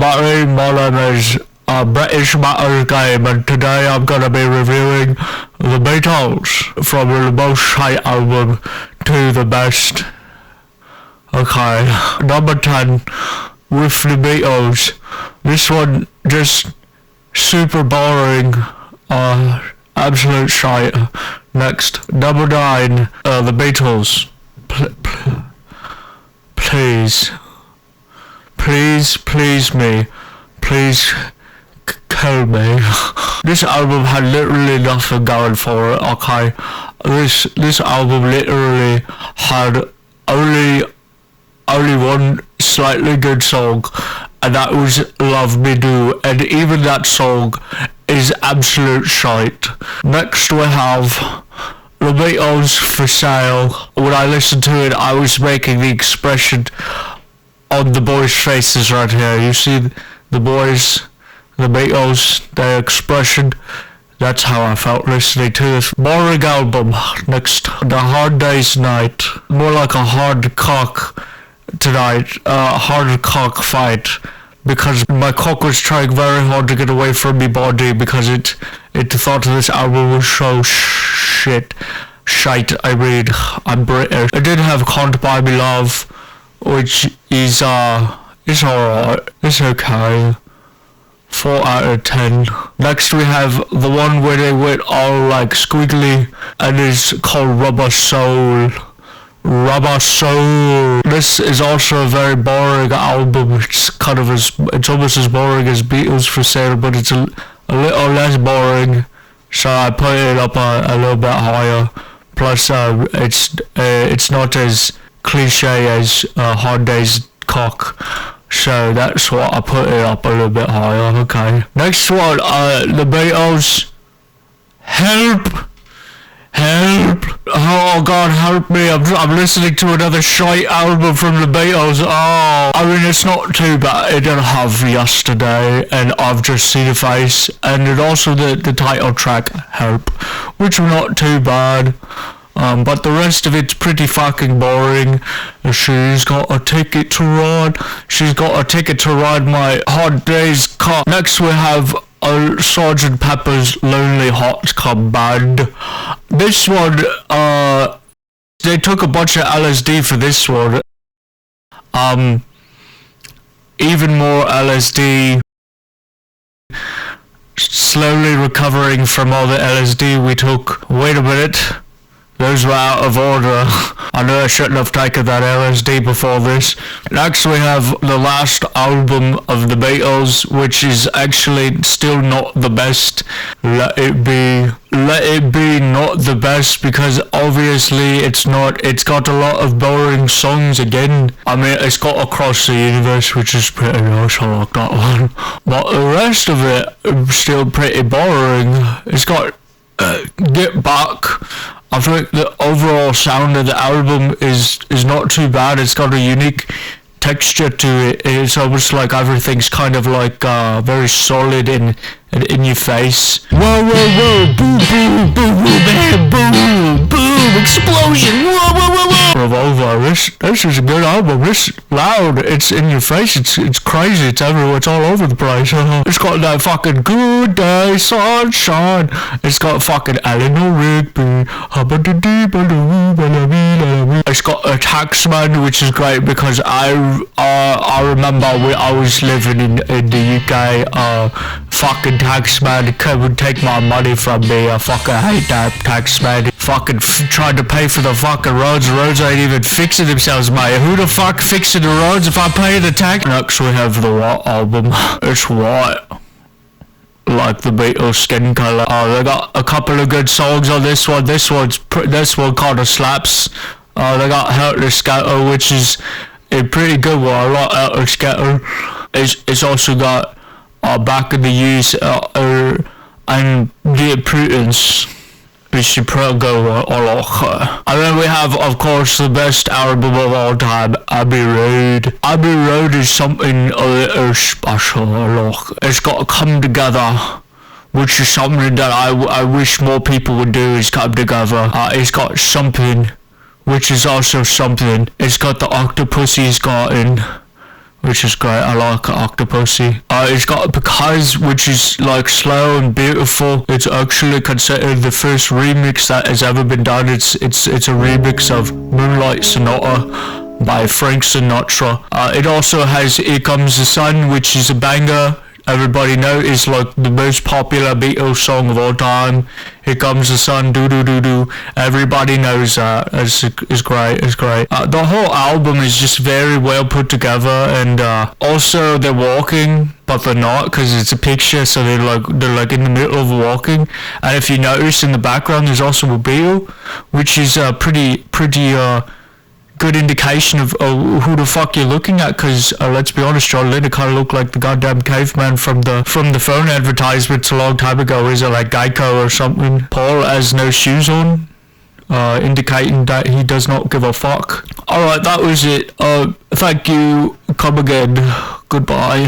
everybody, my name is British Matters Game, and today I'm gonna be reviewing the Beatles from the most hate album to the best. Okay, number 10 with the Beatles. This one just super boring, absolute shite. Next, number 9, the Beatles. Please me. Please kill me. This album had literally nothing going for it, okay? This album literally had only one slightly good song, and that was Love Me Do, and even that song is absolute shite. Next we have the Beatles For Sale. When I listened to it, I was making the expression on the boys' faces right here. You see the boys, the Beatles, their expression. That's how I felt listening to this boring album. Next, The Hard Day's Night. More like a hard cock tonight, hard cock fight, because my cock was trying very hard to get away from my body because it thought this album was so shite. I mean, I'm British. It did have Can't Buy Me Love, which is it's alright, it's okay. 4 out of 10. Next we have the one where they went all like squiggly, and it's called Rubber Soul. This is also a very boring album. It's almost as boring as Beatles For Sale, but it's a little less boring, so I put it up a little bit higher. Plus, it's not as cliche as Hard Day's Cock, so that's why I put it up a little bit higher. Okay. Next one, the Beatles. Help! Oh God, help me! I'm listening to another shite album from the Beatles. Oh, I mean, it's not too bad. It didn't have Yesterday, and I've Just Seen a Face, and it also the title track Help, which were not too bad. But the rest of it's pretty fucking boring. She's got a ticket to ride. She's got a ticket to ride my Hard Day's Car. Next we have Sgt Pepper's Lonely Hearts Club Band. This one, they took a bunch of LSD for this one. Even more LSD. Slowly recovering from all the LSD we took. Wait a minute. Those were out of order. I know I shouldn't have taken that LSD before this. Next we have the last album of the Beatles, which is actually still not the best. Let It Be not the best, because obviously it's not. It's got a lot of boring songs again. I mean, it's got Across the Universe, which is pretty nice. I like that one. But the rest of it is still pretty boring. It's got Get Back. I think the overall sound of the album is not too bad. It's got a unique texture to it. It's almost like everything's kind of like very solid and in your face. Whoa, boom, boom, boom, boom, boom, boom, explosion, whoa. Revolver, this is a good album. It's loud, it's in your face, it's crazy, it's everywhere, it's all over the place. It's got that fucking Good Day Sunshine. It's got fucking Eleanor Rigby. It's got a Taxman, which is great because I remember when I was living in the UK, fucking Taxman come and take my money from me. I fucking hate that Taxman. Fucking tried to pay for the fucking roads. The roads ain't even fixing themselves, mate. Who the fuck fixing the roads if I pay the tax? Next we have the White album. It's white, like the Beatles' skin colour. They got a couple of good songs on this one. This one kind of slaps. They got Helter Skelter, which is a pretty good one. I like Helter Skelter. It's also got Back in the Use and The Prudence, which should probably go a lot. And then we have, of course, the best album of all time, Abbey Road. Abbey Road is something a little special. It's got to come together, which is something that I wish more people would do, is come together. It's got Something, which is also something. It's got the Octopussy's Garden, which is great. I like Octopussy. It's got Because, which is like slow and beautiful. It's actually considered the first remix that has ever been done. It's a remix of Moonlight Sonata by Frank Sinatra. It also has Here Comes the Sun, which is a banger. Everybody knows is like the most popular Beatles song of all time. Here Comes the Sun, do do do do. Everybody knows that. It's great. It's great. The whole album is just very well put together, and also they're walking, but they're not because it's a picture. So they're like in the middle of walking, and if you notice in the background, there's also a Beatle, which is pretty good indication of who the fuck you're looking at, because let's be honest, John Lennon kind of looked like the goddamn caveman from the phone advertisements a long time ago. Is it like Geico or something? Paul has no shoes on, indicating that he does not give a fuck. Alright, that was it. Thank you. Come again. Goodbye.